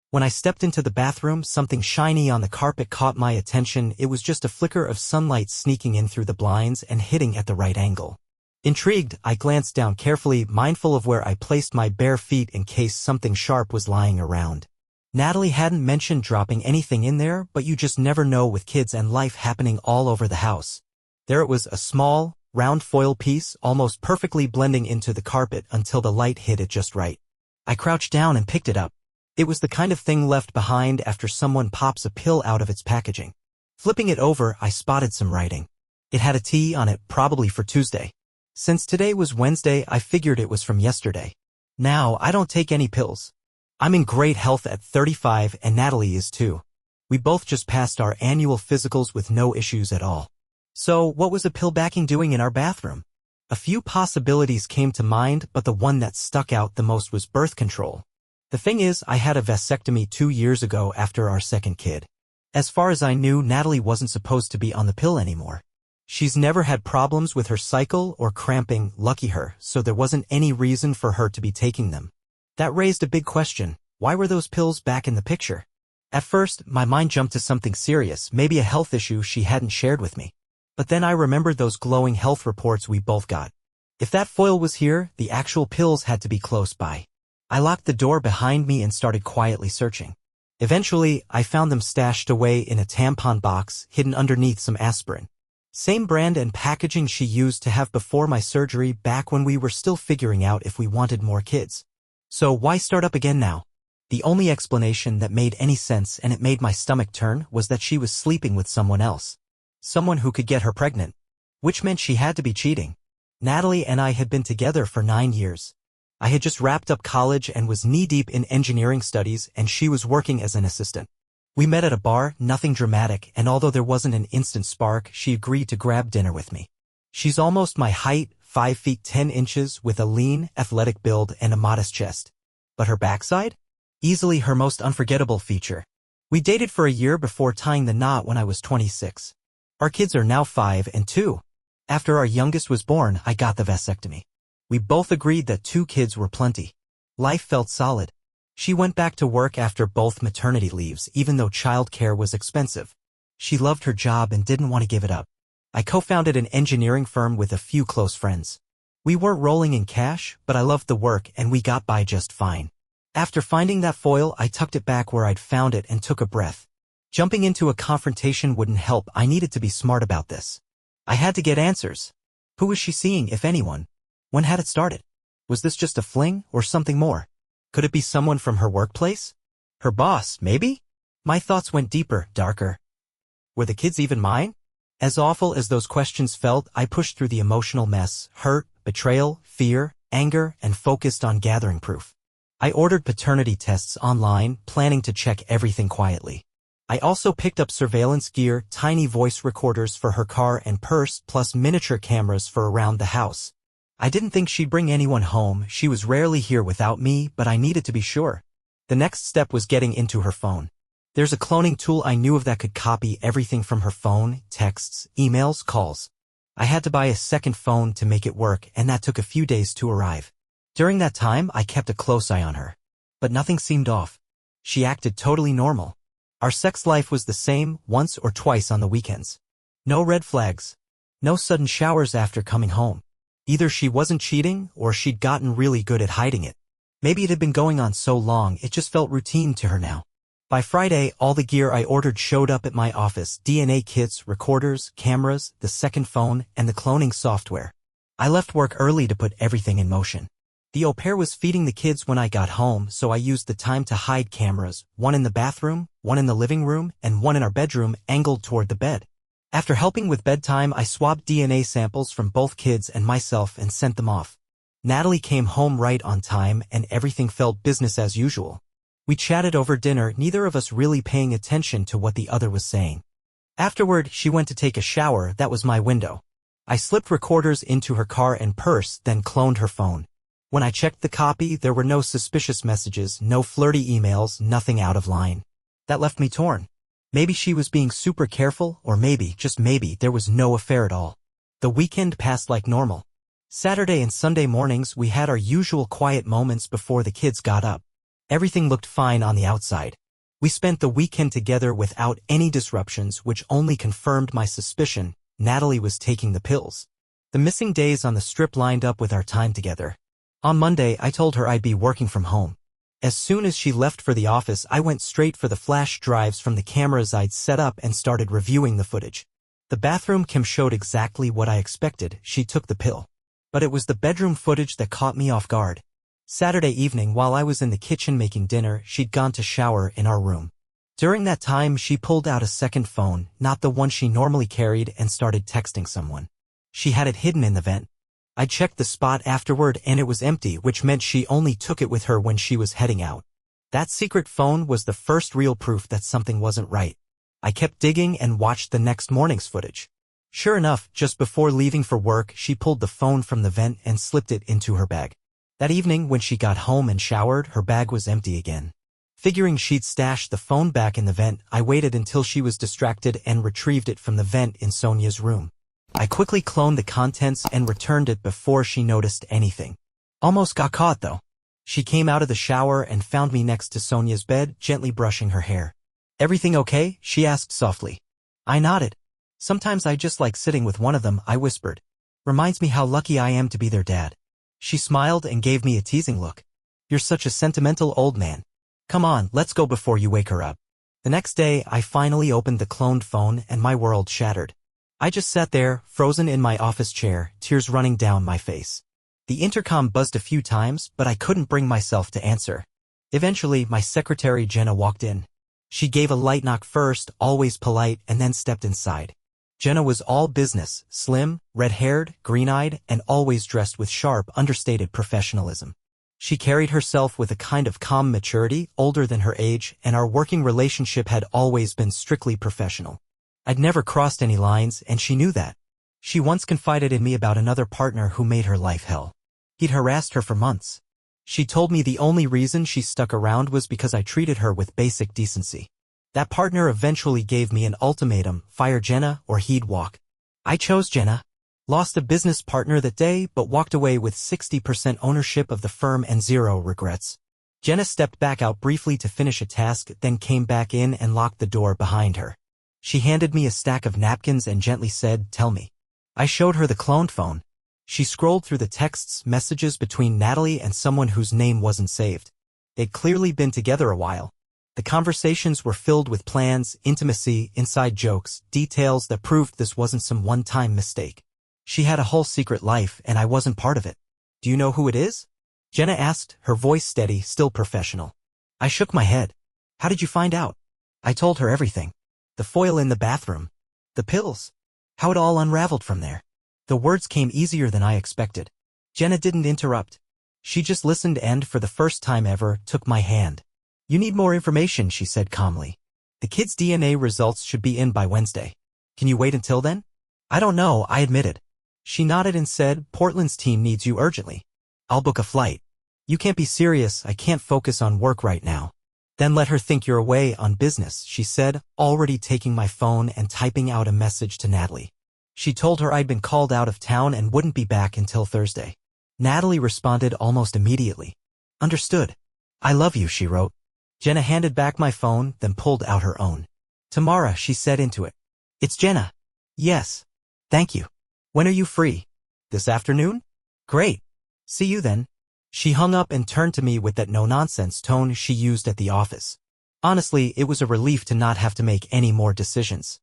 When I stepped into the bathroom, something shiny on the carpet caught my attention. It was just a flicker of sunlight sneaking in through the blinds and hitting at the right angle. Intrigued, I glanced down carefully, mindful of where I placed my bare feet in case something sharp was lying around. Natalie hadn't mentioned dropping anything in there, but you just never know with kids and life happening all over the house. There it was, a small, round foil piece, almost perfectly blending into the carpet until the light hit it just right. I crouched down and picked it up. It was the kind of thing left behind after someone pops a pill out of its packaging. Flipping it over, I spotted some writing. It had a T on it, probably for Tuesday. Since today was Wednesday, I figured it was from yesterday. Now, I don't take any pills. I'm in great health at 35 and Natalie is too. We both just passed our annual physicals with no issues at all. So, what was a pill backing doing in our bathroom? A few possibilities came to mind, but the one that stuck out the most was birth control. The thing is, I had a vasectomy 2 years ago after our second kid. As far as I knew, Natalie wasn't supposed to be on the pill anymore. She's never had problems with her cycle or cramping, lucky her, so there wasn't any reason for her to be taking them. That raised a big question. Why were those pills back in the picture? At first, my mind jumped to something serious, maybe a health issue she hadn't shared with me. But then I remembered those glowing health reports we both got. If that foil was here, the actual pills had to be close by. I locked the door behind me and started quietly searching. Eventually, I found them stashed away in a tampon box, hidden underneath some aspirin. Same brand and packaging she used to have before my surgery back when we were still figuring out if we wanted more kids. So why start up again now? The only explanation that made any sense, and it made my stomach turn, was that she was sleeping with someone else. Someone who could get her pregnant. Which meant she had to be cheating. Natalie and I had been together for 9 years. I had just wrapped up college and was knee-deep in engineering studies, and she was working as an assistant. We met at a bar, nothing dramatic, and although there wasn't an instant spark, she agreed to grab dinner with me. She's almost my height, 5 feet 10 inches, with a lean, athletic build and a modest chest. But her backside? Easily her most unforgettable feature. We dated for a year before tying the knot when I was 26. Our kids are now 5 and 2. After our youngest was born, I got the vasectomy. We both agreed that 2 kids were plenty. Life felt solid. She went back to work after both maternity leaves, even though childcare was expensive. She loved her job and didn't want to give it up. I co-founded an engineering firm with a few close friends. We weren't rolling in cash, but I loved the work and we got by just fine. After finding that foil, I tucked it back where I'd found it and took a breath. Jumping into a confrontation wouldn't help. I needed to be smart about this. I had to get answers. Who was she seeing, if anyone? When had it started? Was this just a fling, or something more? Could it be someone from her workplace? Her boss, maybe? My thoughts went deeper, darker. Were the kids even mine? As awful as those questions felt, I pushed through the emotional mess, hurt, betrayal, fear, anger, and focused on gathering proof. I ordered paternity tests online, planning to check everything quietly. I also picked up surveillance gear, tiny voice recorders for her car and purse, plus miniature cameras for around the house. I didn't think she'd bring anyone home. She was rarely here without me, but I needed to be sure. The next step was getting into her phone. There's a cloning tool I knew of that could copy everything from her phone, texts, emails, calls. I had to buy a second phone to make it work, and that took a few days to arrive. During that time, I kept a close eye on her. But nothing seemed off. She acted totally normal. Our sex life was the same, once or twice on the weekends. No red flags. No sudden showers after coming home. Either she wasn't cheating, or she'd gotten really good at hiding it. Maybe it had been going on so long, it just felt routine to her now. By Friday, all the gear I ordered showed up at my office: DNA kits, recorders, cameras, the second phone, and the cloning software. I left work early to put everything in motion. The au pair was feeding the kids when I got home, so I used the time to hide cameras, one in the bathroom, one in the living room, and one in our bedroom, angled toward the bed. After helping with bedtime, I swabbed DNA samples from both kids and myself and sent them off. Natalie came home right on time, and everything felt business as usual. We chatted over dinner, neither of us really paying attention to what the other was saying. Afterward, she went to take a shower. That was my window. I slipped recorders into her car and purse, then cloned her phone. When I checked the copy, there were no suspicious messages, no flirty emails, nothing out of line. That left me torn. Maybe she was being super careful, or maybe, just maybe, there was no affair at all. The weekend passed like normal. Saturday and Sunday mornings we had our usual quiet moments before the kids got up. Everything looked fine on the outside. We spent the weekend together without any disruptions, which only confirmed my suspicion Natalie was taking the pills. The missing days on the strip lined up with our time together. On Monday, I told her I'd be working from home. As soon as she left for the office, I went straight for the flash drives from the cameras I'd set up and started reviewing the footage. The bathroom cam showed exactly what I expected. She took the pill. But it was the bedroom footage that caught me off guard. Saturday evening, while I was in the kitchen making dinner, she'd gone to shower in our room. During that time, she pulled out a second phone, not the one she normally carried, and started texting someone. She had it hidden in the vent. I checked the spot afterward and it was empty, which meant she only took it with her when she was heading out. That secret phone was the first real proof that something wasn't right. I kept digging and watched the next morning's footage. Sure enough, just before leaving for work, she pulled the phone from the vent and slipped it into her bag. That evening, when she got home and showered, her bag was empty again. Figuring she'd stashed the phone back in the vent, I waited until she was distracted and retrieved it from the vent in Sonia's room. I quickly cloned the contents and returned it before she noticed anything. Almost got caught, though. She came out of the shower and found me next to Sonia's bed, gently brushing her hair. "Everything okay?" she asked softly. I nodded. "Sometimes I just like sitting with one of them," I whispered. "Reminds me how lucky I am to be their dad." She smiled and gave me a teasing look. "You're such a sentimental old man. Come on, let's go before you wake her up." The next day, I finally opened the cloned phone and my world shattered. I just sat there, frozen in my office chair, tears running down my face. The intercom buzzed a few times, but I couldn't bring myself to answer. Eventually, my secretary Jenna walked in. She gave a light knock first, always polite, and then stepped inside. Jenna was all business, slim, red-haired, green-eyed, and always dressed with sharp, understated professionalism. She carried herself with a kind of calm maturity, older than her age, and our working relationship had always been strictly professional. I'd never crossed any lines, and she knew that. She once confided in me about another partner who made her life hell. He'd harassed her for months. She told me the only reason she stuck around was because I treated her with basic decency. That partner eventually gave me an ultimatum: fire Jenna or he'd walk. I chose Jenna. Lost a business partner that day, but walked away with 60% ownership of the firm and zero regrets. Jenna stepped back out briefly to finish a task, then came back in and locked the door behind her. She handed me a stack of napkins and gently said, "Tell me." I showed her the cloned phone. She scrolled through the texts, messages between Natalie and someone whose name wasn't saved. They'd clearly been together a while. The conversations were filled with plans, intimacy, inside jokes, details that proved this wasn't some one-time mistake. She had a whole secret life, and I wasn't part of it. "Do you know who it is?" Jenna asked, her voice steady, still professional. I shook my head. "How did you find out?" I told her everything. The foil in the bathroom. The pills. How it all unraveled from there. The words came easier than I expected. Jenna didn't interrupt. She just listened and, for the first time ever, took my hand. "You need more information," she said calmly. "The kid's DNA results should be in by Wednesday. Can you wait until then?" "I don't know," I admitted. She nodded and said, "Portland's team needs you urgently. I'll book a flight." "You can't be serious. I can't focus on work right now." "Then let her think you're away on business," she said, already taking my phone and typing out a message to Natalie. She told her I'd been called out of town and wouldn't be back until Thursday. Natalie responded almost immediately. "Understood. I love you," she wrote. Jenna handed back my phone, then pulled out her own. "Tamara," she said into it. "It's Jenna." "Yes. Thank you. When are you free?" "This afternoon?" "Great. See you then." She hung up and turned to me with that no-nonsense tone she used at the office. Honestly, it was a relief to not have to make any more decisions.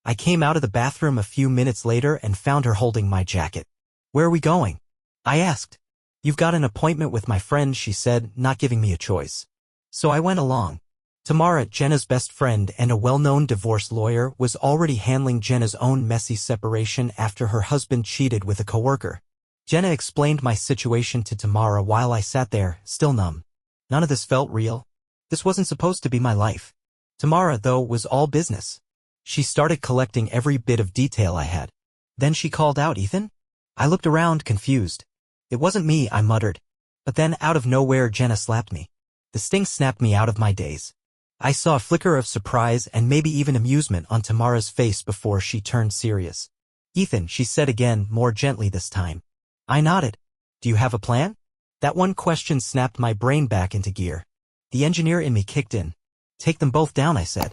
I came out of the bathroom a few minutes later and found her holding my jacket. "Where are we going?" I asked. "You've got an appointment with my friend," she said, not giving me a choice. So I went along. Tamara, Jenna's best friend and a well-known divorce lawyer, was already handling Jenna's own messy separation after her husband cheated with a coworker. Jenna explained my situation to Tamara while I sat there, still numb. None of this felt real. This wasn't supposed to be my life. Tamara, though, was all business. She started collecting every bit of detail I had. Then she called out, "Ethan?" I looked around, confused. "It wasn't me," I muttered. But then, out of nowhere, Jenna slapped me. The sting snapped me out of my daze. I saw a flicker of surprise and maybe even amusement on Tamara's face before she turned serious. "Ethan," she said again, more gently this time. I nodded. "Do you have a plan?" That one question snapped my brain back into gear. The engineer in me kicked in. Take them both down, I said.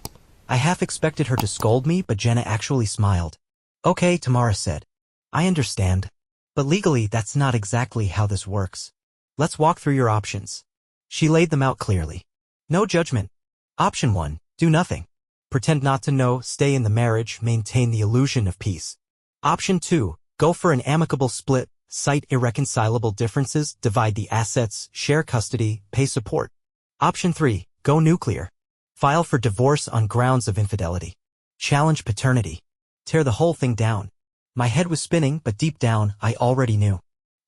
I half expected her to scold me, but Jenna actually smiled. Okay, Tamara said. I understand. But legally, that's not exactly how this works. Let's walk through your options. She laid them out clearly. No judgment. Option 1, do nothing. Pretend not to know, stay in the marriage, maintain the illusion of peace. Option 2, go for an amicable split, cite irreconcilable differences, divide the assets, share custody, pay support. Option 3, go nuclear. File for divorce on grounds of infidelity. Challenge paternity. Tear the whole thing down. My head was spinning, but deep down, I already knew.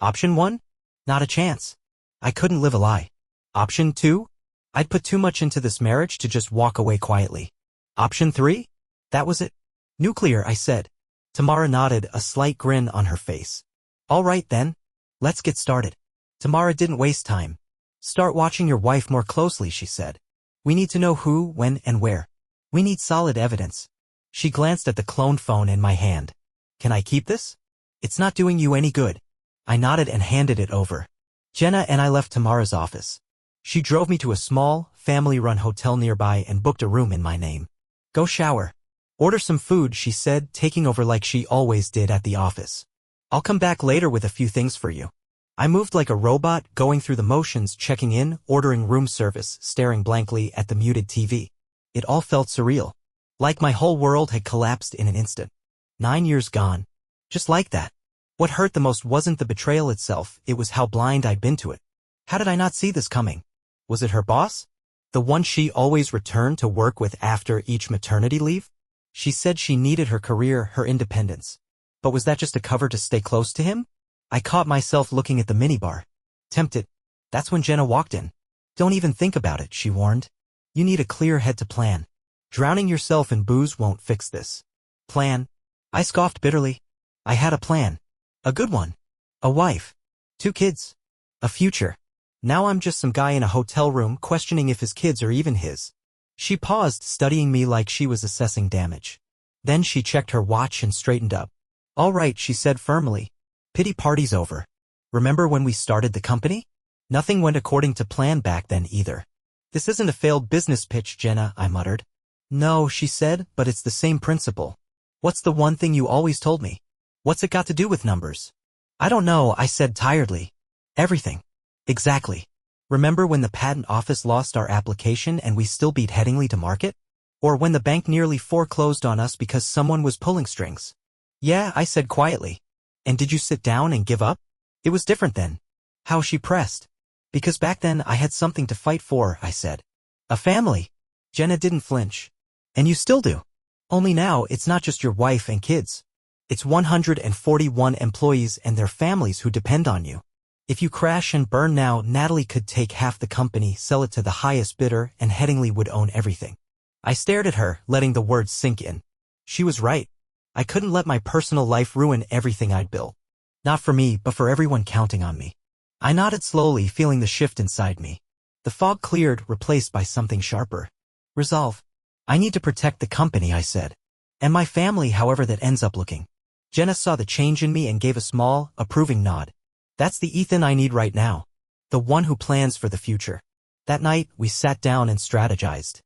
Option 1? Not a chance. I couldn't live a lie. Option 2? I'd put too much into this marriage to just walk away quietly. Option 3? That was it. Nuclear, I said. Tamara nodded, a slight grin on her face. All right then. Let's get started. Tamara didn't waste time. Start watching your wife more closely, she said. We need to know who, when, and where. We need solid evidence. She glanced at the cloned phone in my hand. Can I keep this? It's not doing you any good. I nodded and handed it over. Jenna and I left Tamara's office. She drove me to a small, family-run hotel nearby and booked a room in my name. Go shower. Order some food, she said, taking over like she always did at the office. I'll come back later with a few things for you. I moved like a robot, going through the motions, checking in, ordering room service, staring blankly at the muted TV. It all felt surreal. Like my whole world had collapsed in an instant. 9 years gone. Just like that. What hurt the most wasn't the betrayal itself, it was how blind I'd been to it. How did I not see this coming? Was it her boss? The one she always returned to work with after each maternity leave? She said she needed her career, her independence. But was that just a cover to stay close to him? I caught myself looking at the minibar. Tempted. That's when Jenna walked in. Don't even think about it, she warned. You need a clear head to plan. Drowning yourself in booze won't fix this. Plan? I scoffed bitterly. I had a plan. A good one. A wife. 2 kids. A future. Now I'm just some guy in a hotel room questioning if his kids are even his. She paused, studying me like she was assessing damage. Then she checked her watch and straightened up. All right, she said firmly. Pity party's over. Remember when we started the company? Nothing went according to plan back then either. This isn't a failed business pitch, Jenna, I muttered. No, she said, but it's the same principle. What's the one thing you always told me? What's it got to do with numbers? I don't know, I said tiredly. Everything. Exactly. Remember when the patent office lost our application and we still beat Headingley to market? Or when the bank nearly foreclosed on us because someone was pulling strings? Yeah, I said quietly. And did you sit down and give up? It was different then. How she pressed. Because back then I had something to fight for, I said. A family. Jenna didn't flinch. And you still do. Only now it's not just your wife and kids. It's 141 employees and their families who depend on you. If you crash and burn now, Natalie could take half the company, sell it to the highest bidder, and Headingley would own everything. I stared at her, letting the words sink in. She was right. I couldn't let my personal life ruin everything I'd built. Not for me, but for everyone counting on me. I nodded slowly, feeling the shift inside me. The fog cleared, replaced by something sharper. Resolve. I need to protect the company, I said. And my family, however that ends up looking. Jenna saw the change in me and gave a small, approving nod. That's the Ethan I need right now. The one who plans for the future. That night, we sat down and strategized.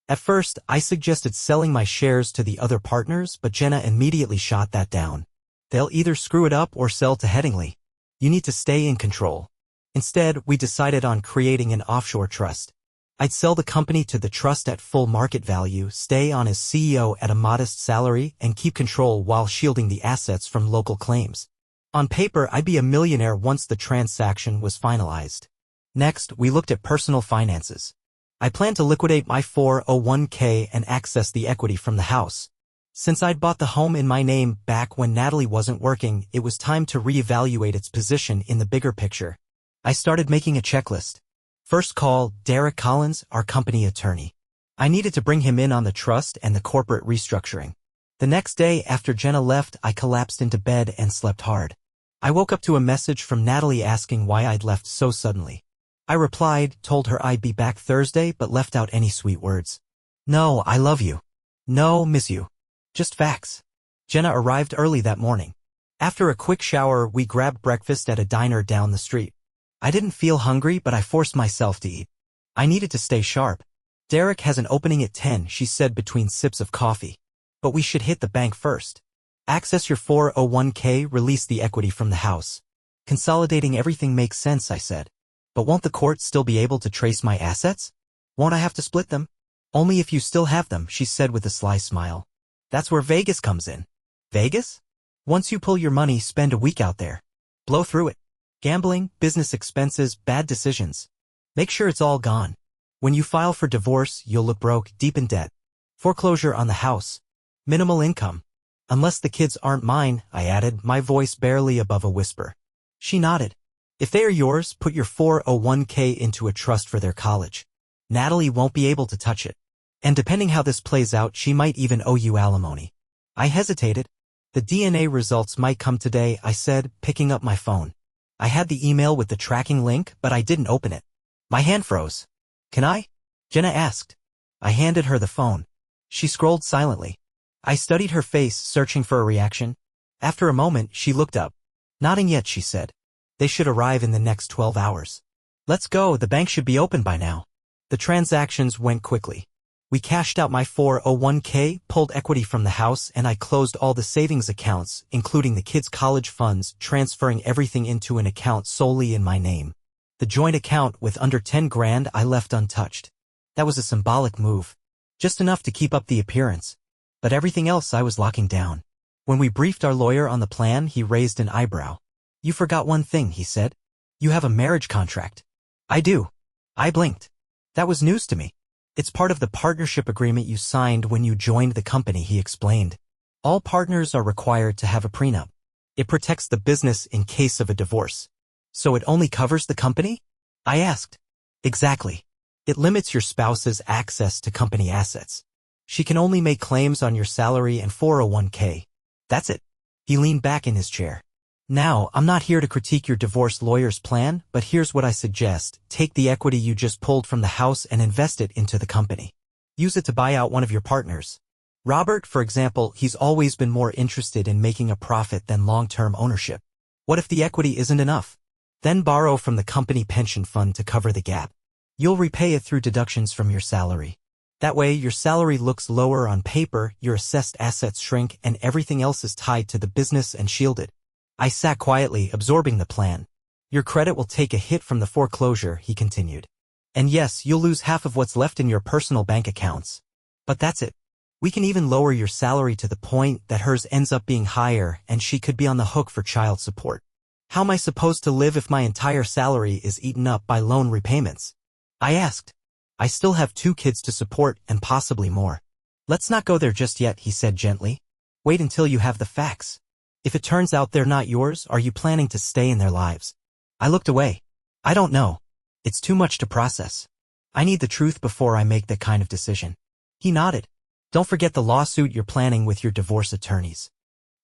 At first, I suggested selling my shares to the other partners, but Jenna immediately shot that down. They'll either screw it up or sell to Headingley. You need to stay in control. Instead, we decided on creating an offshore trust. I'd sell the company to the trust at full market value, stay on as CEO at a modest salary, and keep control while shielding the assets from local claims. On paper, I'd be a millionaire once the transaction was finalized. Next, we looked at personal finances. I planned to liquidate my 401k and access the equity from the house. Since I'd bought the home in my name back when Natalie wasn't working, it was time to reevaluate its position in the bigger picture. I started making a checklist. First call, Derek Collins, our company attorney. I needed to bring him in on the trust and the corporate restructuring. The next day, after Jenna left, I collapsed into bed and slept hard. I woke up to a message from Natalie asking why I'd left so suddenly. I replied, told her I'd be back Thursday, but left out any sweet words. No, I love you. No, miss you. Just facts. Jenna arrived early that morning. After a quick shower, we grabbed breakfast at a diner down the street. I didn't feel hungry, but I forced myself to eat. I needed to stay sharp. Derek has an opening at 10, she said between sips of coffee. But we should hit the bank first. Access your 401k, release the equity from the house. Consolidating everything makes sense, I said. But won't the court still be able to trace my assets? Won't I have to split them? Only if you still have them, she said with a sly smile. That's where Vegas comes in. Vegas? Once you pull your money, spend a week out there. Blow through it. Gambling, business expenses, bad decisions. Make sure it's all gone. When you file for divorce, you'll look broke, deep in debt. Foreclosure on the house. Minimal income. Unless the kids aren't mine, I added, my voice barely above a whisper. She nodded. If they are yours, put your 401k into a trust for their college. Natalie won't be able to touch it. And depending how this plays out, she might even owe you alimony. I hesitated. The DNA results might come today, I said, picking up my phone. I had the email with the tracking link, but I didn't open it. My hand froze. Can I? Jenna asked. I handed her the phone. She scrolled silently. I studied her face, searching for a reaction. After a moment, she looked up. Nothing yet, she said. They should arrive in the next 12 hours. Let's go, the bank should be open by now. The transactions went quickly. We cashed out my 401k, pulled equity from the house, and I closed all the savings accounts, including the kids' college funds, transferring everything into an account solely in my name. The joint account with under 10 grand I left untouched. That was a symbolic move. Just enough to keep up the appearance. But everything else I was locking down. When we briefed our lawyer on the plan, he raised an eyebrow. You forgot one thing, he said. You have a marriage contract. I do. I blinked. That was news to me. It's part of the partnership agreement you signed when you joined the company, he explained. All partners are required to have a prenup. It protects the business in case of a divorce. So it only covers the company? I asked. Exactly. It limits your spouse's access to company assets. She can only make claims on your salary and 401k. That's it. He leaned back in his chair. Now, I'm not here to critique your divorce lawyer's plan, but here's what I suggest. Take the equity you just pulled from the house and invest it into the company. Use it to buy out one of your partners. Robert, for example, he's always been more interested in making a profit than long-term ownership. What if the equity isn't enough? Then borrow from the company pension fund to cover the gap. You'll repay it through deductions from your salary. That way, your salary looks lower on paper, your assessed assets shrink, and everything else is tied to the business and shielded. I sat quietly, absorbing the plan. Your credit will take a hit from the foreclosure, he continued. And yes, you'll lose half of what's left in your personal bank accounts. But that's it. We can even lower your salary to the point that hers ends up being higher and she could be on the hook for child support. How am I supposed to live if my entire salary is eaten up by loan repayments? I asked. I still have 2 kids to support and possibly more. Let's not go there just yet, he said gently. Wait until you have the facts. If it turns out they're not yours, are you planning to stay in their lives? I looked away. I don't know. It's too much to process. I need the truth before I make that kind of decision. He nodded. Don't forget the lawsuit you're planning with your divorce attorneys.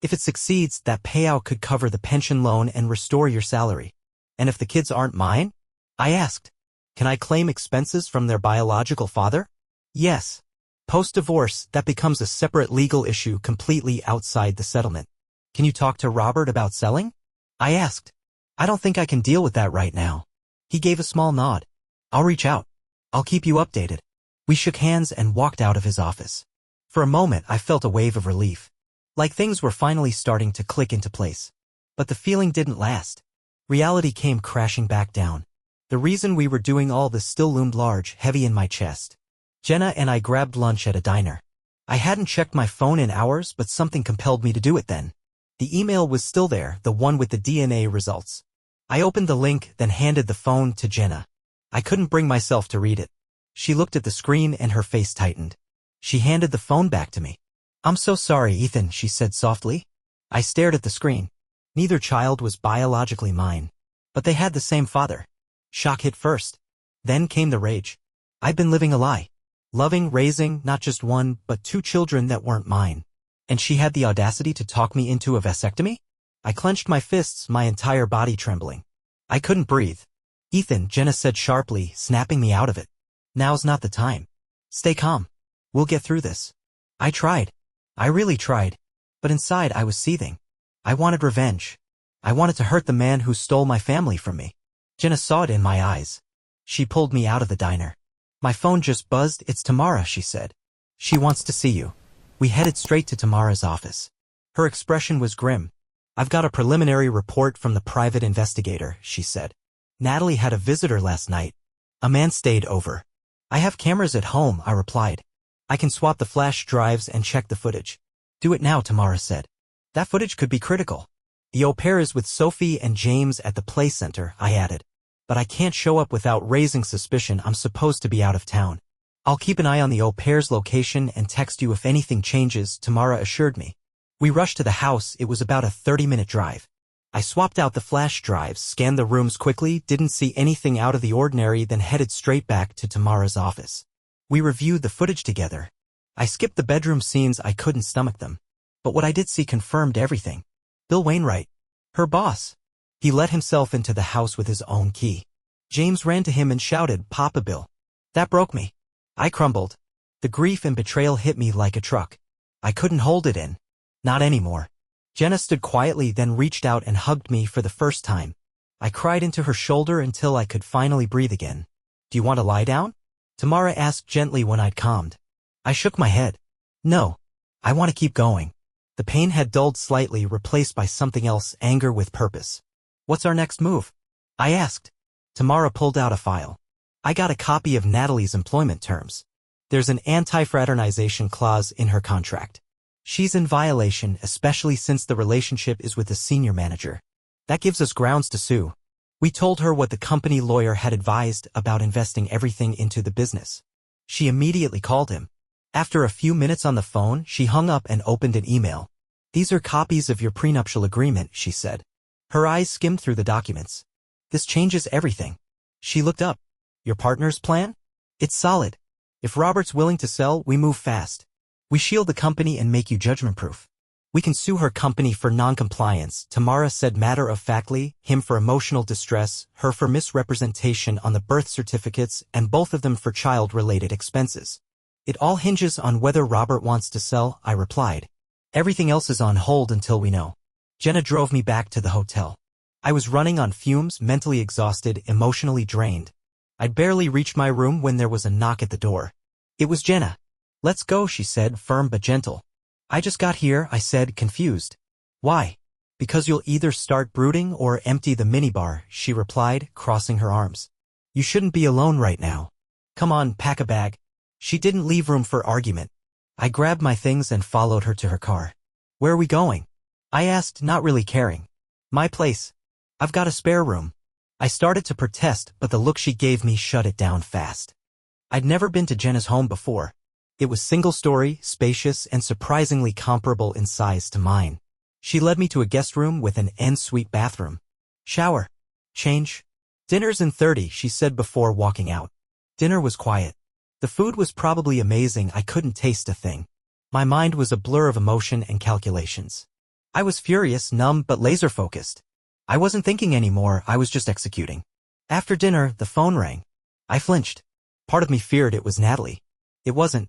If it succeeds, that payout could cover the pension loan and restore your salary. And if the kids aren't mine? I asked. Can I claim expenses from their biological father? Yes. Post-divorce, that becomes a separate legal issue completely outside the settlement. Can you talk to Robert about selling? I asked. I don't think I can deal with that right now. He gave a small nod. I'll reach out. I'll keep you updated. We shook hands and walked out of his office. For a moment, I felt a wave of relief. Like things were finally starting to click into place. But the feeling didn't last. Reality came crashing back down. The reason we were doing all this still loomed large, heavy in my chest. Jenna and I grabbed lunch at a diner. I hadn't checked my phone in hours, but something compelled me to do it then. The email was still there, the one with the DNA results. I opened the link, then handed the phone to Jenna. I couldn't bring myself to read it. She looked at the screen and her face tightened. She handed the phone back to me. I'm so sorry, Ethan, she said softly. I stared at the screen. Neither child was biologically mine. But they had the same father. Shock hit first. Then came the rage. I'd been living a lie. Loving, raising, not just one, but 2 children that weren't mine. And she had the audacity to talk me into a vasectomy? I clenched my fists, my entire body trembling. I couldn't breathe. Ethan, Jenna said sharply, snapping me out of it. Now's not the time. Stay calm. We'll get through this. I tried. I really tried. But inside I was seething. I wanted revenge. I wanted to hurt the man who stole my family from me. Jenna saw it in my eyes. She pulled me out of the diner. My phone just buzzed. It's Tamara, she said. She wants to see you. We headed straight to Tamara's office. Her expression was grim. I've got a preliminary report from the private investigator, she said. Natalie had a visitor last night. A man stayed over. I have cameras at home, I replied. I can swap the flash drives and check the footage. Do it now, Tamara said. That footage could be critical. The au pair is with Sophie and James at the play center, I added. But I can't show up without raising suspicion. I'm supposed to be out of town. I'll keep an eye on the au pair's location and text you if anything changes, Tamara assured me. We rushed to the house. It was about a 30-minute drive. I swapped out the flash drives, scanned the rooms quickly, didn't see anything out of the ordinary, then headed straight back to Tamara's office. We reviewed the footage together. I skipped the bedroom scenes. I couldn't stomach them. But what I did see confirmed everything. Bill Wainwright, her boss. He let himself into the house with his own key. James ran to him and shouted, "Papa Bill." That broke me. I crumbled. The grief and betrayal hit me like a truck. I couldn't hold it in. Not anymore. Jenna stood quietly, then reached out and hugged me for the first time. I cried into her shoulder until I could finally breathe again. Do you want to lie down? Tamara asked gently when I'd calmed. I shook my head. No. I want to keep going. The pain had dulled slightly, replaced by something else, anger with purpose. What's our next move? I asked. Tamara pulled out a file. I got a copy of Natalie's employment terms. There's an anti-fraternization clause in her contract. She's in violation, especially since the relationship is with a senior manager. That gives us grounds to sue. We told her what the company lawyer had advised about investing everything into the business. She immediately called him. After a few minutes on the phone, she hung up and opened an email. These are copies of your prenuptial agreement, she said. Her eyes skimmed through the documents. This changes everything. She looked up. Your partner's plan? It's solid. If Robert's willing to sell, we move fast. We shield the company and make you judgment-proof. We can sue her company for non-compliance, Tamara said matter-of-factly, him for emotional distress, her for misrepresentation on the birth certificates, and both of them for child-related expenses. It all hinges on whether Robert wants to sell, I replied. Everything else is on hold until we know. Jenna drove me back to the hotel. I was running on fumes, mentally exhausted, emotionally drained. I'd barely reached my room when there was a knock at the door. It was Jenna. Let's go, she said, firm but gentle. I just got here, I said, confused. Why? Because you'll either start brooding or empty the minibar, she replied, crossing her arms. You shouldn't be alone right now. Come on, pack a bag. She didn't leave room for argument. I grabbed my things and followed her to her car. Where are we going? I asked, not really caring. My place. I've got a spare room. I started to protest, but the look she gave me shut it down fast. I'd never been to Jenna's home before. It was single-story, spacious, and surprisingly comparable in size to mine. She led me to a guest room with an en-suite bathroom. Shower. Change. Dinner's in 30, she said before walking out. Dinner was quiet. The food was probably amazing. I couldn't taste a thing. My mind was a blur of emotion and calculations. I was furious, numb, but laser-focused. I wasn't thinking anymore, I was just executing. After dinner, the phone rang. I flinched. Part of me feared it was Natalie. It wasn't.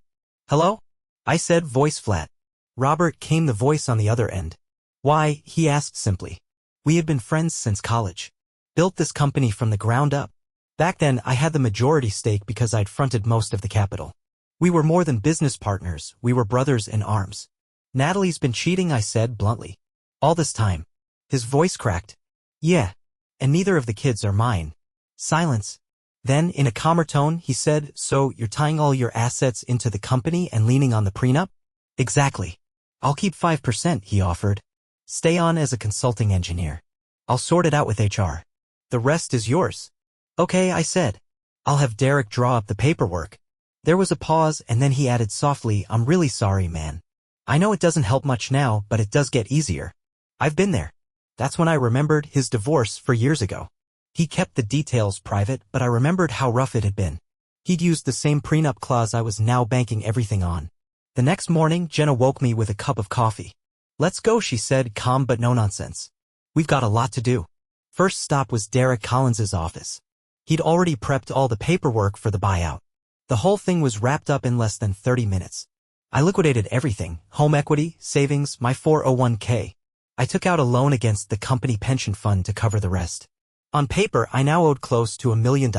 Hello? I said, voice flat. Robert, came the voice on the other end. Why, he asked simply. We had been friends since college. Built this company from the ground up. Back then, I had the majority stake because I'd fronted most of the capital. We were more than business partners, we were brothers in arms. Natalie's been cheating, I said bluntly. All this time. His voice cracked. Yeah. And neither of the kids are mine. Silence. Then, in a calmer tone, he said, so you're tying all your assets into the company and leaning on the prenup? Exactly. I'll keep 5%, he offered. Stay on as a consulting engineer. I'll sort it out with HR. The rest is yours. Okay, I said. I'll have Derek draw up the paperwork. There was a pause, and then he added softly, I'm really sorry, man. I know it doesn't help much now, but it does get easier. I've been there. That's when I remembered his divorce 4 years ago. He kept the details private, but I remembered how rough it had been. He'd used the same prenup clause I was now banking everything on. The next morning, Jenna woke me with a cup of coffee. Let's go, she said, calm but no nonsense. We've got a lot to do. First stop was Derek Collins's office. He'd already prepped all the paperwork for the buyout. The whole thing was wrapped up in less than 30 minutes. I liquidated everything, home equity, savings, my 401k. I took out a loan against the company pension fund to cover the rest. On paper, I now owed close to $1 million.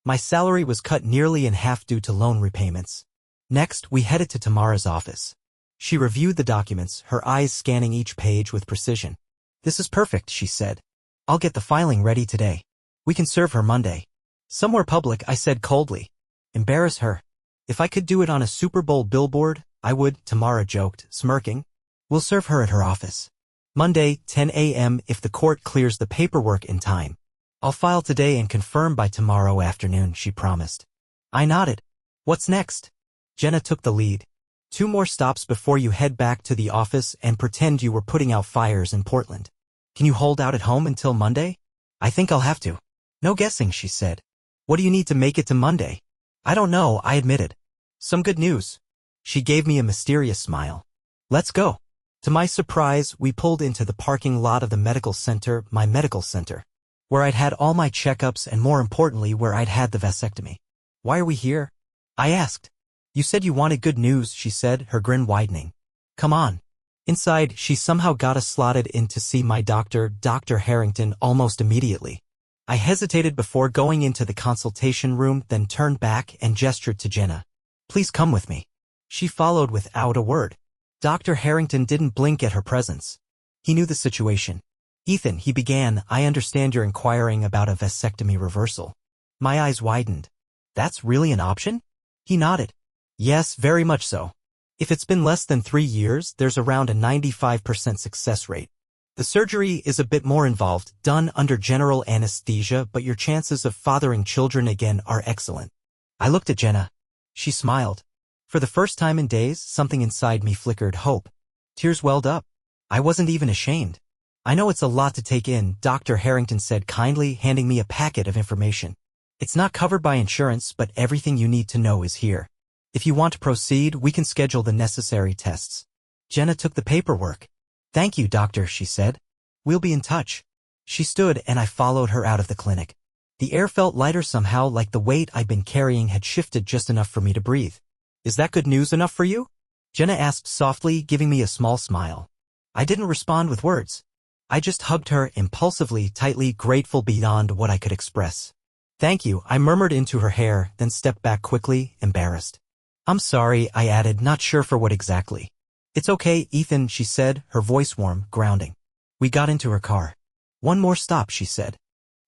My salary was cut nearly in half due to loan repayments. Next, we headed to Tamara's office. She reviewed the documents, her eyes scanning each page with precision. "This is perfect," she said. "I'll get the filing ready today. We can serve her Monday." "Somewhere public," I said coldly. "Embarrass her. If I could do it on a Super Bowl billboard, I would," Tamara joked, smirking. "We'll serve her at her office. Monday, 10 a.m. if the court clears the paperwork in time. I'll file today and confirm by tomorrow afternoon," she promised. I nodded. "What's next?" Jenna took the lead. "2 more stops before you head back to the office and pretend you were putting out fires in Portland. Can you hold out at home until Monday?" "I think I'll have to." "No guessing," she said. "What do you need to make it to Monday?" "I don't know," I admitted. "Some good news." She gave me a mysterious smile. "Let's go." To my surprise, we pulled into the parking lot of the medical center, my medical center, where I'd had all my checkups and more importantly where I'd had the vasectomy. "Why are we here?" I asked. "You said you wanted good news," she said, her grin widening. "Come on." Inside, she somehow got us slotted in to see my doctor, Dr. Harrington, almost immediately. I hesitated before going into the consultation room, then turned back and gestured to Jenna. "Please come with me." She followed without a word. Dr. Harrington didn't blink at her presence. He knew the situation. "Ethan," he began, "I understand you're inquiring about a vasectomy reversal." My eyes widened. "That's really an option?" He nodded. "Yes, very much so. If it's been less than 3 years, there's around a 95% success rate. The surgery is a bit more involved, done under general anesthesia, but your chances of fathering children again are excellent." I looked at Jenna. She smiled. For the first time in days, something inside me flickered hope. Tears welled up. I wasn't even ashamed. "I know it's a lot to take in," Dr. Harrington said kindly, handing me a packet of information. "It's not covered by insurance, but everything you need to know is here. If you want to proceed, we can schedule the necessary tests." Jenna took the paperwork. "Thank you, doctor," she said. "We'll be in touch." She stood and I followed her out of the clinic. The air felt lighter somehow, like the weight I'd been carrying had shifted just enough for me to breathe. "Is that good news enough for you?" Jenna asked softly, giving me a small smile. I didn't respond with words. I just hugged her impulsively, tightly, grateful beyond what I could express. "Thank you," I murmured into her hair, then stepped back quickly, embarrassed. "I'm sorry," I added, not sure for what exactly. "It's okay, Ethan," she said, her voice warm, grounding. We got into her car. "1 more stop," she said.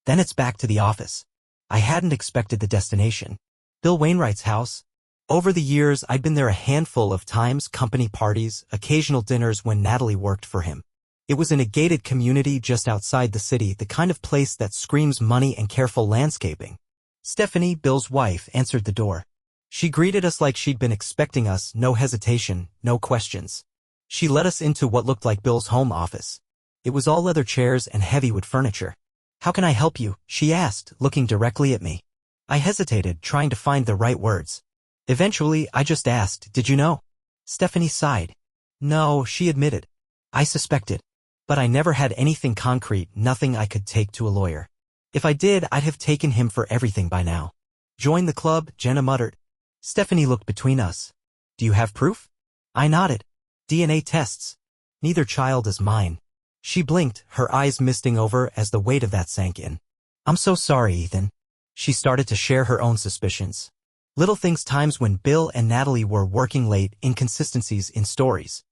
"Then it's back to the office." I hadn't expected the destination. Bill Wainwright's house. Over the years, I'd been there a handful of times, company parties, occasional dinners when Natalie worked for him. It was in a gated community just outside the city, the kind of place that screams money and careful landscaping. Stephanie, Bill's wife, answered the door. She greeted us like she'd been expecting us, no hesitation, no questions. She led us into what looked like Bill's home office. It was all leather chairs and heavy wood furniture. "How can I help you?" she asked, looking directly at me. I hesitated, trying to find the right words. Eventually, I just asked, "Did you know?" Stephanie sighed. "No," she admitted. "I suspected. But I never had anything concrete, nothing I could take to a lawyer. If I did, I'd have taken him for everything by now." "Join the club," Jenna muttered. Stephanie looked between us. "Do you have proof?" I nodded. "DNA tests. Neither child is mine." She blinked, her eyes misting over as the weight of that sank in. "I'm so sorry, Ethan." She started to share her own suspicions. Little things, times when Bill and Natalie were working late, inconsistencies in stories.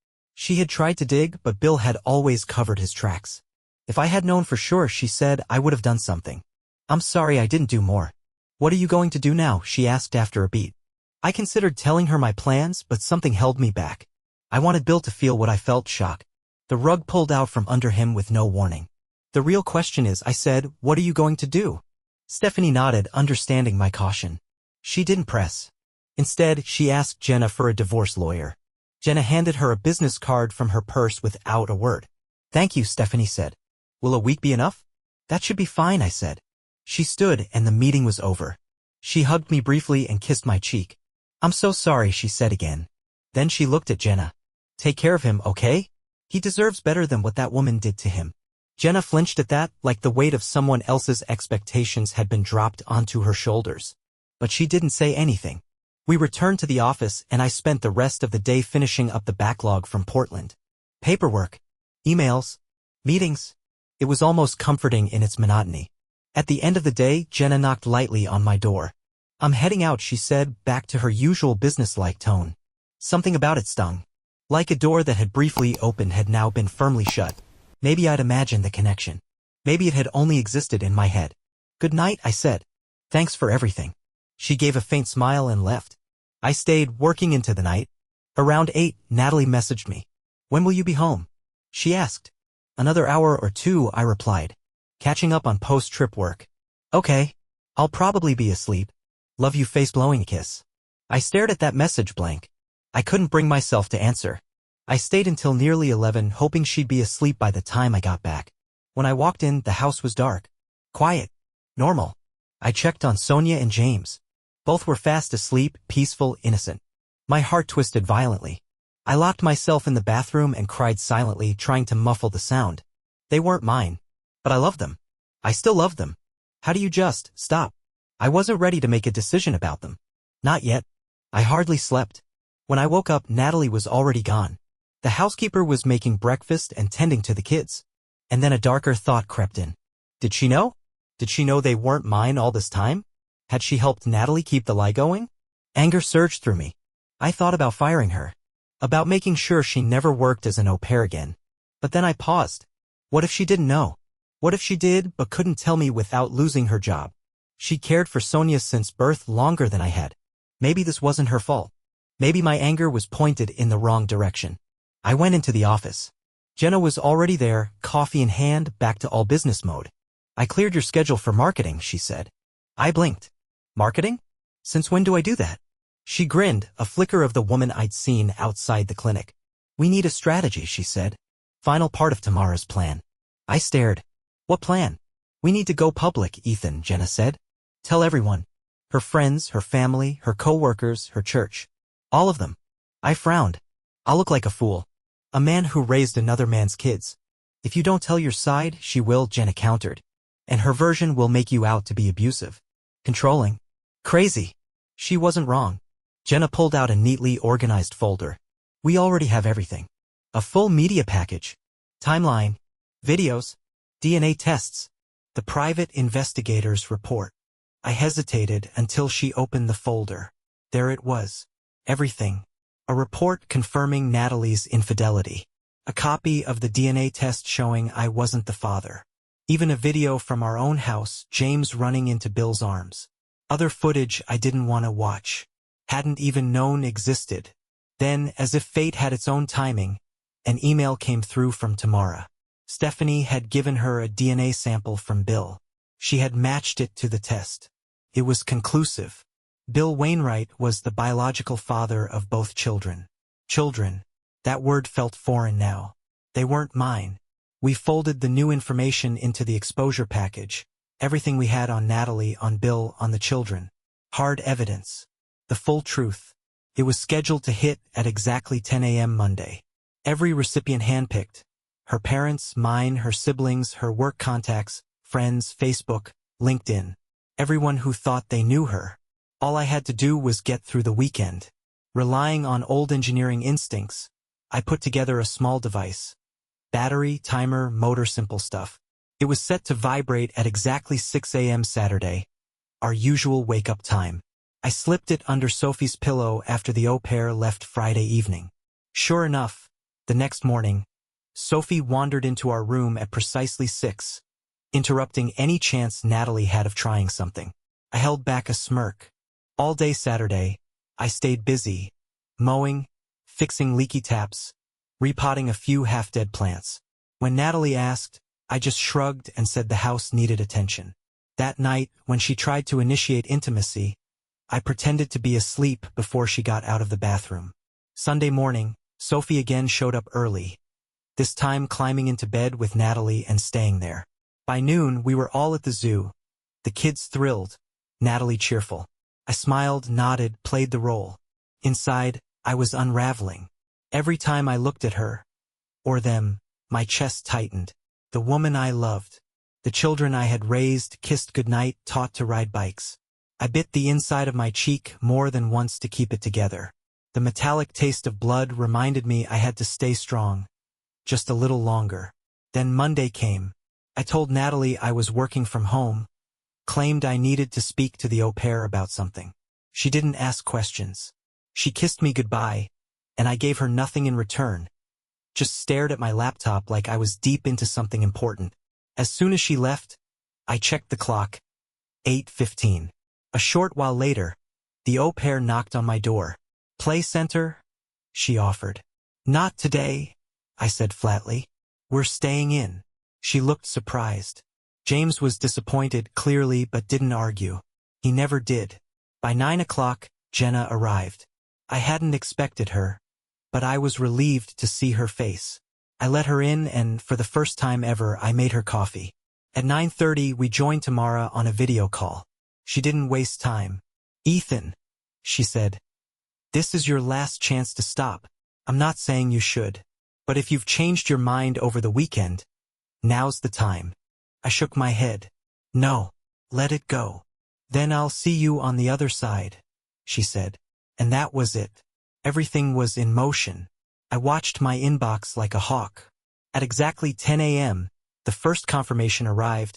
She had tried to dig, but Bill had always covered his tracks. "If I had known for sure," she said, "I would have done something. I'm sorry I didn't do more." "What are you going to do now?" she asked after a beat. I considered telling her my plans, but something held me back. I wanted Bill to feel what I felt, shock. The rug pulled out from under him with no warning. "The real question is," I said, "what are you going to do?" Stephanie nodded, understanding my caution. She didn't press. Instead, she asked Jenna for a divorce lawyer. Jenna handed her a business card from her purse without a word. "Thank you," Stephanie said. "Will a week be enough?" "That should be fine," I said. She stood, and the meeting was over. She hugged me briefly and kissed my cheek. "I'm so sorry," she said again. Then she looked at Jenna. "Take care of him, okay? He deserves better than what that woman did to him." Jenna flinched at that, like the weight of someone else's expectations had been dropped onto her shoulders. But she didn't say anything. We returned to the office, and I spent the rest of the day finishing up the backlog from Portland. Paperwork, emails, meetings. It was almost comforting in its monotony. At the end of the day, Jenna knocked lightly on my door. I'm heading out, she said, back to her usual businesslike tone. Something about it stung. Like a door that had briefly opened had now been firmly shut. Maybe I'd imagined the connection. Maybe it had only existed in my head. Good night, I said. Thanks for everything. She gave a faint smile and left. I stayed, working into the night. Around 8, Natalie messaged me. When will you be home? She asked. Another hour or two, I replied. Catching up on post-trip work. Okay. I'll probably be asleep. Love you, face blowing kiss. I stared at that message blank. I couldn't bring myself to answer. I stayed until nearly 11, hoping she'd be asleep by the time I got back. When I walked in, the house was dark. Quiet. Normal. I checked on Sonia and James. Both were fast asleep, peaceful, innocent. My heart twisted violently. I locked myself in the bathroom and cried silently, trying to muffle the sound. They weren't mine. But I loved them. I still loved them. How do you just stop? I wasn't ready to make a decision about them. Not yet. I hardly slept. When I woke up, Natalie was already gone. The housekeeper was making breakfast and tending to the kids. And then a darker thought crept in. Did she know? Did she know they weren't mine all this time? Had she helped Natalie keep the lie going? Anger surged through me. I thought about firing her. About making sure she never worked as an au pair again. But then I paused. What if she didn't know? What if she did, but couldn't tell me without losing her job? She cared for Sonia since birth longer than I had. Maybe this wasn't her fault. Maybe my anger was pointed in the wrong direction. I went into the office. Jenna was already there, coffee in hand, back to all business mode. I cleared your schedule for marketing, she said. I blinked. Marketing? Since when do I do that? She grinned, a flicker of the woman I'd seen outside the clinic. We need a strategy, she said. Final part of tomorrow's plan. I stared. What plan? We need to go public, Ethan, Jenna said. Tell everyone. Her friends, her family, her co-workers, her church. All of them. I frowned. I'll look like a fool. A man who raised another man's kids. If you don't tell your side, she will, Jenna countered. And her version will make you out to be abusive. Controlling. Crazy. She wasn't wrong. Jenna pulled out a neatly organized folder. We already have everything. A full media package. Timeline. Videos. DNA tests. The private investigator's report. I hesitated until she opened the folder. There it was. Everything. A report confirming Natalie's infidelity. A copy of the DNA test showing I wasn't the father. Even a video from our own house, James running into Bill's arms. Other footage I didn't want to watch. Hadn't even known existed. Then, as if fate had its own timing, an email came through from Tamara. Stephanie had given her a DNA sample from Bill. She had matched it to the test. It was conclusive. Bill Wainwright was the biological father of both children. Children. That word felt foreign now. They weren't mine. We folded the new information into the exposure package. Everything we had on Natalie, on Bill, on the children. Hard evidence. The full truth. It was scheduled to hit at exactly 10 a.m. Monday. Every recipient handpicked. Her parents, mine, her siblings, her work contacts, friends, Facebook, LinkedIn. Everyone who thought they knew her. All I had to do was get through the weekend. Relying on old engineering instincts, I put together a small device. Battery, timer, motor, simple stuff. It was set to vibrate at exactly 6 a.m. Saturday, our usual wake-up time. I slipped it under Sophie's pillow after the au pair left Friday evening. Sure enough, the next morning, Sophie wandered into our room at precisely 6, interrupting any chance Natalie had of trying something. I held back a smirk. All day Saturday, I stayed busy, mowing, fixing leaky taps, repotting a few half-dead plants. When Natalie asked, I just shrugged and said the house needed attention. That night, when she tried to initiate intimacy, I pretended to be asleep before she got out of the bathroom. Sunday morning, Sophie again showed up early, this time climbing into bed with Natalie and staying there. By noon, we were all at the zoo. The kids thrilled, Natalie cheerful. I smiled, nodded, played the role. Inside, I was unraveling. Every time I looked at her, or them, my chest tightened. The woman I loved, the children I had raised, kissed goodnight, taught to ride bikes. I bit the inside of my cheek more than once to keep it together. The metallic taste of blood reminded me I had to stay strong. Just a little longer. Then Monday came. I told Natalie I was working from home, claimed I needed to speak to the au pair about something. She didn't ask questions. She kissed me goodbye, and I gave her nothing in return. Just stared at my laptop like I was deep into something important. As soon as she left, I checked the clock. 8:15. A short while later, the au pair knocked on my door. "Play center?" she offered. "Not today," I said flatly. "We're staying in." She looked surprised. James was disappointed, clearly, but didn't argue. He never did. By 9 o'clock, Jenna arrived. I hadn't expected her, but I was relieved to see her face. I let her in, and for the first time ever, I made her coffee. At 9:30, we joined Tamara on a video call. She didn't waste time. "Ethan," she said, "this is your last chance to stop. I'm not saying you should, but if you've changed your mind over the weekend, now's the time." I shook my head. "No, let it go." "Then I'll see you on the other side," she said. And that was it. Everything was in motion. I watched my inbox like a hawk. At exactly 10 a.m., the first confirmation arrived,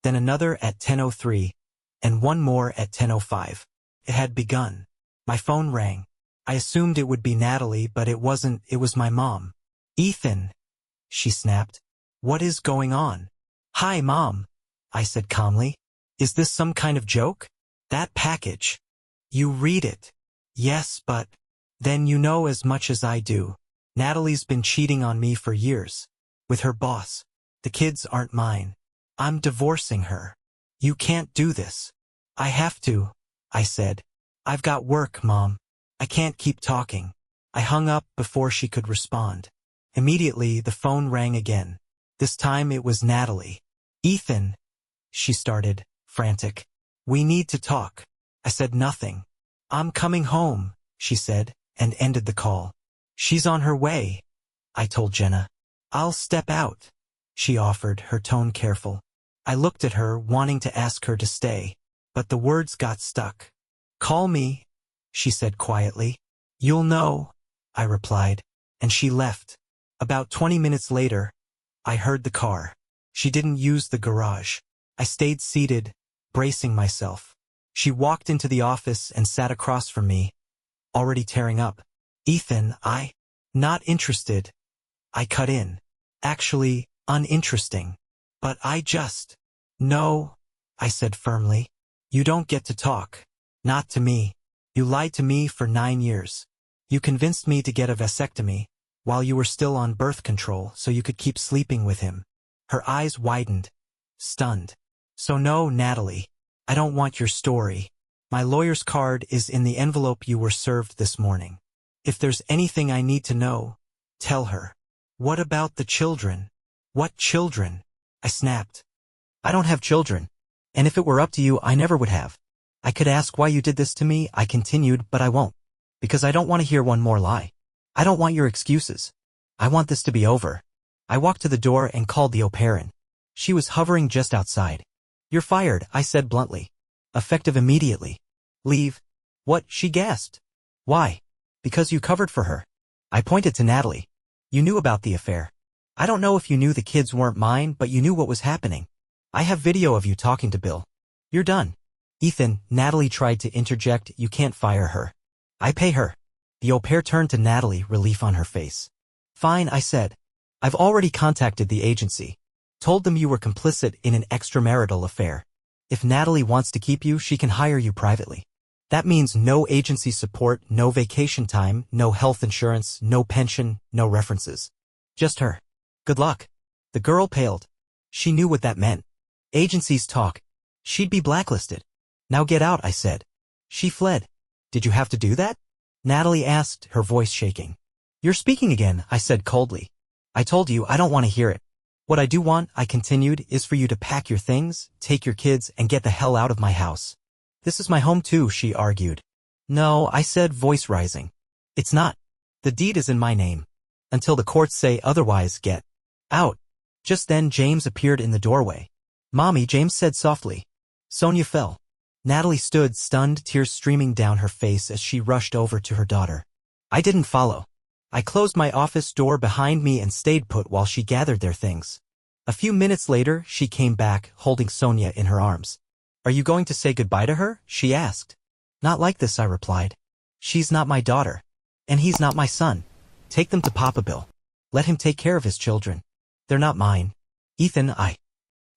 then another at 10:03, and one more at 10:05. It had begun. My phone rang. I assumed it would be Natalie, but it wasn't. It was my mom. "Ethan," she snapped. "What is going on?" "Hi, Mom," I said calmly. "Is this some kind of joke? That package. You read it." "Yes, but..." "Then you know as much as I do. Natalie's been cheating on me for years. With her boss. The kids aren't mine. I'm divorcing her. You can't do this." "I have to," I said. "I've got work, Mom. I can't keep talking." I hung up before she could respond. Immediately, the phone rang again. This time it was Natalie. "Ethan," she started, frantic. "We need to talk." I said nothing. "I'm coming home," she said, and ended the call. "She's on her way," I told Jenna. "I'll step out," she offered, her tone careful. I looked at her, wanting to ask her to stay, but the words got stuck. "Call me," she said quietly. "You'll know," I replied, and she left. About 20 minutes later, I heard the car. She didn't use the garage. I stayed seated, bracing myself. She walked into the office and sat across from me, already tearing up. "Ethan, not interested." I cut in. "Actually, uninteresting. But No," I said firmly. "You don't get to talk. Not to me. You lied to me for 9 years. You convinced me to get a vasectomy, while you were still on birth control so you could keep sleeping with him." Her eyes widened, stunned. "So no, Natalie. I don't want your story. My lawyer's card is in the envelope you were served this morning. If there's anything I need to know, tell her." "What about the children?" "What children?" I snapped. "I don't have children. And if it were up to you, I never would have. I could ask why you did this to me," I continued, "but I won't. Because I don't want to hear one more lie. I don't want your excuses. I want this to be over." I walked to the door and called the au pair in. She was hovering just outside. "You're fired," I said bluntly. "Effective immediately." "Leave?" "What?" she gasped. "Why?" "Because you covered for her." I pointed to Natalie. "You knew about the affair. I don't know if you knew the kids weren't mine, but you knew what was happening. I have video of you talking to Bill. You're done." "Ethan," Natalie tried to interject, "you can't fire her. I pay her." The au pair turned to Natalie, relief on her face. "Fine," I said. "I've already contacted the agency. Told them you were complicit in an extramarital affair. If Natalie wants to keep you, she can hire you privately. That means no agency support, no vacation time, no health insurance, no pension, no references. Just her. Good luck." The girl paled. She knew what that meant. Agencies talk. She'd be blacklisted. "Now get out," I said. She fled. "Did you have to do that?" Natalie asked, her voice shaking. "You're speaking again," I said coldly. "I told you I don't want to hear it. What I do want," I continued, "is for you to pack your things, take your kids, and get the hell out of my house." "This is my home too," she argued. "No," I said, voice rising. "It's not. The deed is in my name. Until the courts say otherwise, get out." Just then James appeared in the doorway. "Mommy," James said softly. Sonia fell. Natalie stood, stunned, tears streaming down her face as she rushed over to her daughter. I didn't follow. I closed my office door behind me and stayed put while she gathered their things. A few minutes later, she came back, holding Sonia in her arms. "Are you going to say goodbye to her?" she asked. Not like this, I replied. She's not my daughter. And he's not my son. Take them to Papa Bill. Let him take care of his children. They're not mine. Ethan,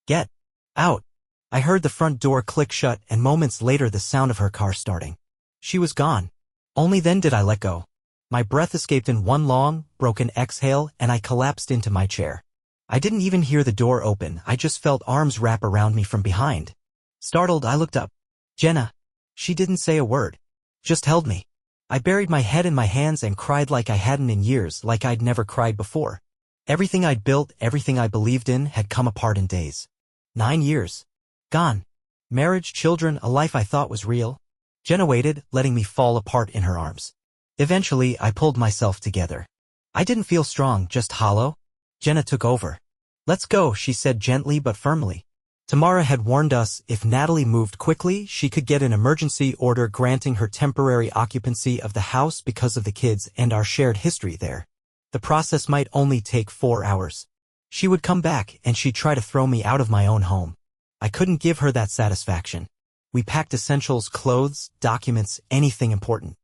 Get out. I heard the front door click shut and moments later the sound of her car starting. She was gone. Only then did I let go. My breath escaped in one long, broken exhale and I collapsed into my chair. I didn't even hear the door open, I just felt arms wrap around me from behind. Startled, I looked up. Jenna. She didn't say a word. Just held me. I buried my head in my hands and cried like I hadn't in years, like I'd never cried before. Everything I'd built, everything I believed in, had come apart in days. 9 years. Gone. Marriage, children, a life I thought was real. Jenna waited, letting me fall apart in her arms. Eventually, I pulled myself together. I didn't feel strong, just hollow. Jenna took over. Let's go, she said gently but firmly. Tamara had warned us if Natalie moved quickly, she could get an emergency order granting her temporary occupancy of the house because of the kids and our shared history there. The process might only take 4 hours. She would come back and she'd try to throw me out of my own home. I couldn't give her that satisfaction. We packed essentials, clothes, documents, anything important.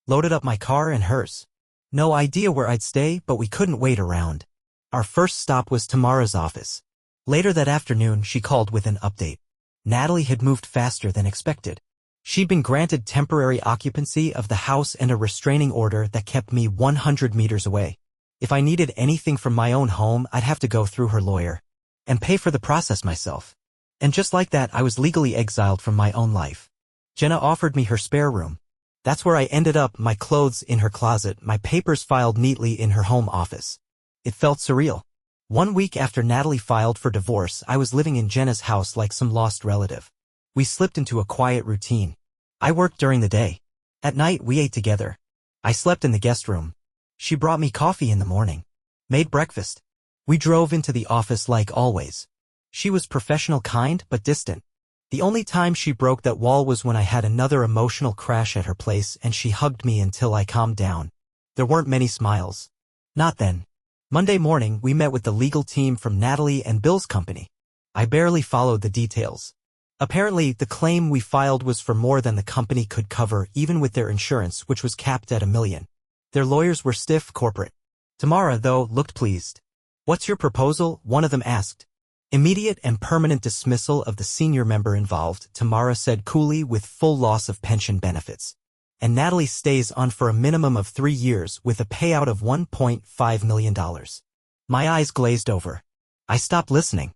Loaded up my car and hers. No idea where I'd stay, but we couldn't wait around. Our first stop was Tamara's office. Later that afternoon, she called with an update. Natalie had moved faster than expected. She'd been granted temporary occupancy of the house and a restraining order that kept me 100 meters away. If I needed anything from my own home, I'd have to go through her lawyer and pay for the process myself. And just like that, I was legally exiled from my own life. Jenna offered me her spare room. That's where I ended up, my clothes in her closet, my papers filed neatly in her home office. It felt surreal. 1 week after Natalie filed for divorce, I was living in Jenna's house like some lost relative. We slipped into a quiet routine. I worked during the day. At night, we ate together. I slept in the guest room. She brought me coffee in the morning. Made breakfast. We drove into the office like always. She was professional, kind, but distant. The only time she broke that wall was when I had another emotional crash at her place and she hugged me until I calmed down. There weren't many smiles. Not then. Monday morning, we met with the legal team from Natalie and Bill's company. I barely followed the details. Apparently, the claim we filed was for more than the company could cover, even with their insurance, which was capped at $1 million. Their lawyers were stiff, corporate. Tamara, though, looked pleased. What's your proposal? One of them asked. Immediate and permanent dismissal of the senior member involved, Tamara said coolly, with full loss of pension benefits. And Natalie stays on for a minimum of 3 years with a payout of $1.5 million. My eyes glazed over. I stopped listening.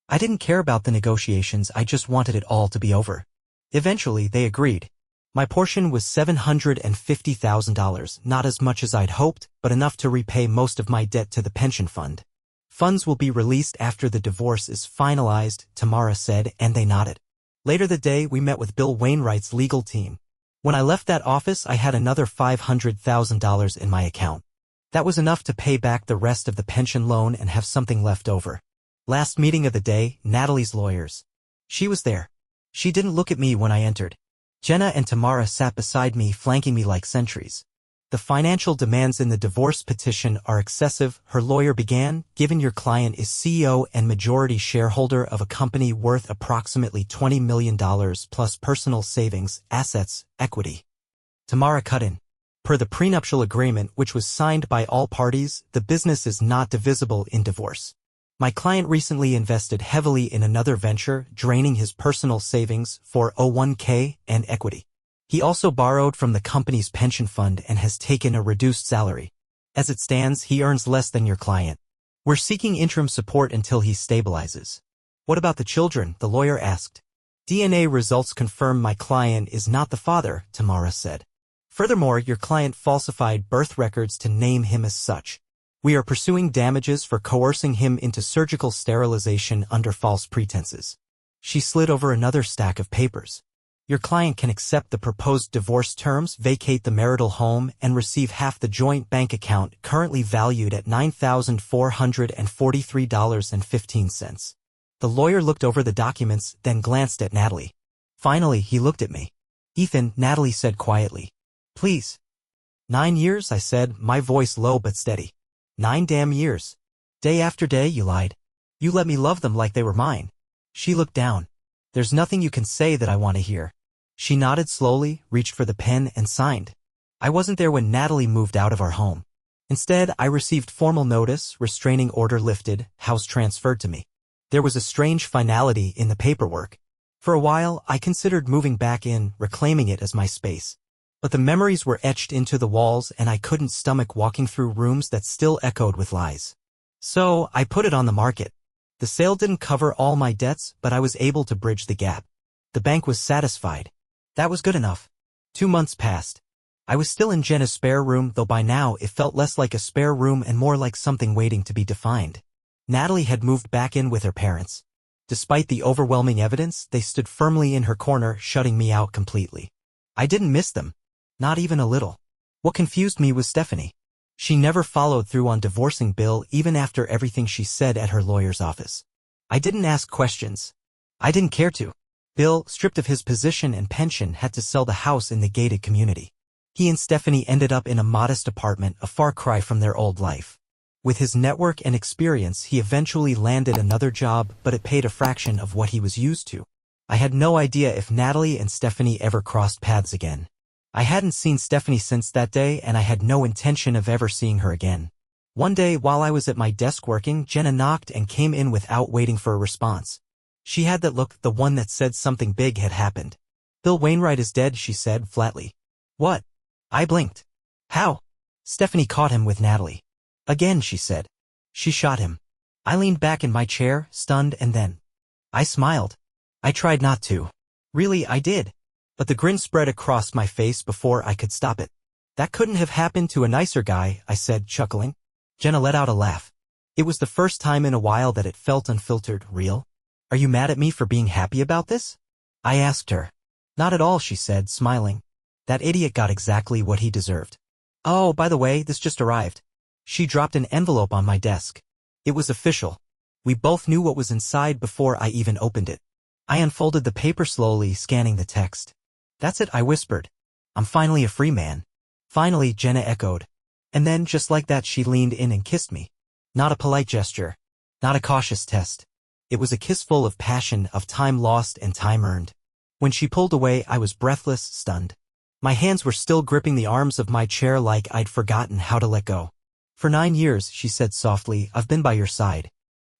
I didn't care about the negotiations, I just wanted it all to be over. Eventually, they agreed. My portion was $750,000, not as much as I'd hoped, but enough to repay most of my debt to the pension fund. Funds will be released after the divorce is finalized, Tamara said, and they nodded. Later that day, we met with Bill Wainwright's legal team. When I left that office, I had another $500,000 in my account. That was enough to pay back the rest of the pension loan and have something left over. Last meeting of the day, Natalie's lawyers. She was there. She didn't look at me when I entered. Jenna and Tamara sat beside me, flanking me like sentries. The financial demands in the divorce petition are excessive, her lawyer began, given your client is CEO and majority shareholder of a company worth approximately $20 million plus personal savings, assets, equity. Tamara cut in. Per the prenuptial agreement, which was signed by all parties, the business is not divisible in divorce. My client recently invested heavily in another venture, draining his personal savings, 401k, and equity. He also borrowed from the company's pension fund and has taken a reduced salary. As it stands, he earns less than your client. We're seeking interim support until he stabilizes. What about the children? The lawyer asked. DNA results confirm my client is not the father, Tamara said. Furthermore, your client falsified birth records to name him as such. We are pursuing damages for coercing him into surgical sterilization under false pretenses. She slid over another stack of papers. Your client can accept the proposed divorce terms, vacate the marital home, and receive half the joint bank account currently valued at $9,443.15. The lawyer looked over the documents, then glanced at Natalie. Finally, he looked at me. Ethan, Natalie said quietly. Please. 9 years, I said, my voice low but steady. 9 damn years. Day after day, you lied. You let me love them like they were mine. She looked down. There's nothing you can say that I want to hear. She nodded slowly, reached for the pen, and signed. I wasn't there when Natalie moved out of our home. Instead, I received formal notice, restraining order lifted, house transferred to me. There was a strange finality in the paperwork. For a while, I considered moving back in, reclaiming it as my space. But the memories were etched into the walls and I couldn't stomach walking through rooms that still echoed with lies. So, I put it on the market. The sale didn't cover all my debts, but I was able to bridge the gap. The bank was satisfied. That was good enough. 2 months passed. I was still in Jenna's spare room, though by now it felt less like a spare room and more like something waiting to be defined. Natalie had moved back in with her parents. Despite the overwhelming evidence, they stood firmly in her corner, shutting me out completely. I didn't miss them. Not even a little. What confused me was Stephanie. She never followed through on divorcing Bill even after everything she said at her lawyer's office. I didn't ask questions. I didn't care to. Bill, stripped of his position and pension, had to sell the house in the gated community. He and Stephanie ended up in a modest apartment, a far cry from their old life. With his network and experience, he eventually landed another job, but it paid a fraction of what he was used to. I had no idea if Natalie and Stephanie ever crossed paths again. I hadn't seen Stephanie since that day, and I had no intention of ever seeing her again. One day, while I was at my desk working, Jenna knocked and came in without waiting for a response. She had that look, the one that said something big had happened. "Bill Wainwright is dead," she said flatly. "What?" I blinked. "How?" "Stephanie caught him with Natalie." "Again," she said. "She shot him." I leaned back in my chair, stunned, and then I smiled. I tried not to. Really, I did. But the grin spread across my face before I could stop it. "That couldn't have happened to a nicer guy," I said, chuckling. Jenna let out a laugh. It was the first time in a while that it felt unfiltered, real. "Are you mad at me for being happy about this?" I asked her. "Not at all," she said, smiling. "That idiot got exactly what he deserved. Oh, by the way, this just arrived." She dropped an envelope on my desk. It was official. We both knew what was inside before I even opened it. I unfolded the paper slowly, scanning the text. "That's it," I whispered. "I'm finally a free man." "Finally," Jenna echoed. And then, just like that, she leaned in and kissed me. Not a polite gesture. Not a cautious test. It was a kiss full of passion, of time lost and time earned. When she pulled away, I was breathless, stunned. My hands were still gripping the arms of my chair like I'd forgotten how to let go. "For 9 years," she said softly, "I've been by your side.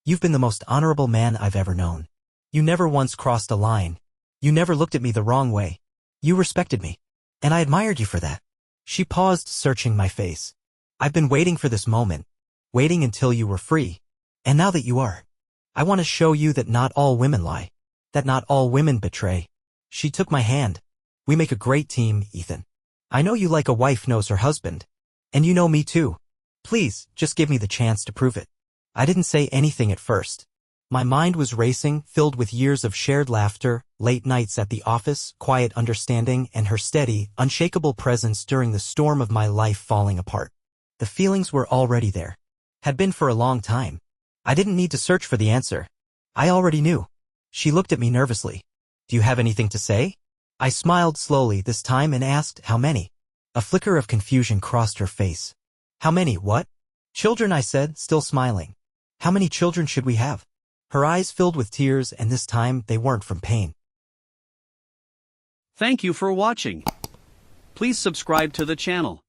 You've been the most honorable man I've ever known. You never once crossed a line. You never looked at me the wrong way. You respected me. And I admired you for that." She paused, searching my face. "I've been waiting for this moment. Waiting until you were free. And now that you are, I want to show you that not all women lie. That not all women betray." She took my hand. "We make a great team, Ethan. I know you like a wife knows her husband. And you know me too. Please, just give me the chance to prove it." I didn't say anything at first. My mind was racing, filled with years of shared laughter, late nights at the office, quiet understanding, and her steady, unshakable presence during the storm of my life falling apart. The feelings were already there. Had been for a long time. I didn't need to search for the answer. I already knew. She looked at me nervously. "Do you have anything to say?" I smiled slowly this time and asked, "How many?" A flicker of confusion crossed her face. "How many, what?" "Children," I said, still smiling. "How many children should we have?" Her eyes filled with tears, and this time they weren't from pain. Thank you for watching. Please subscribe to the channel.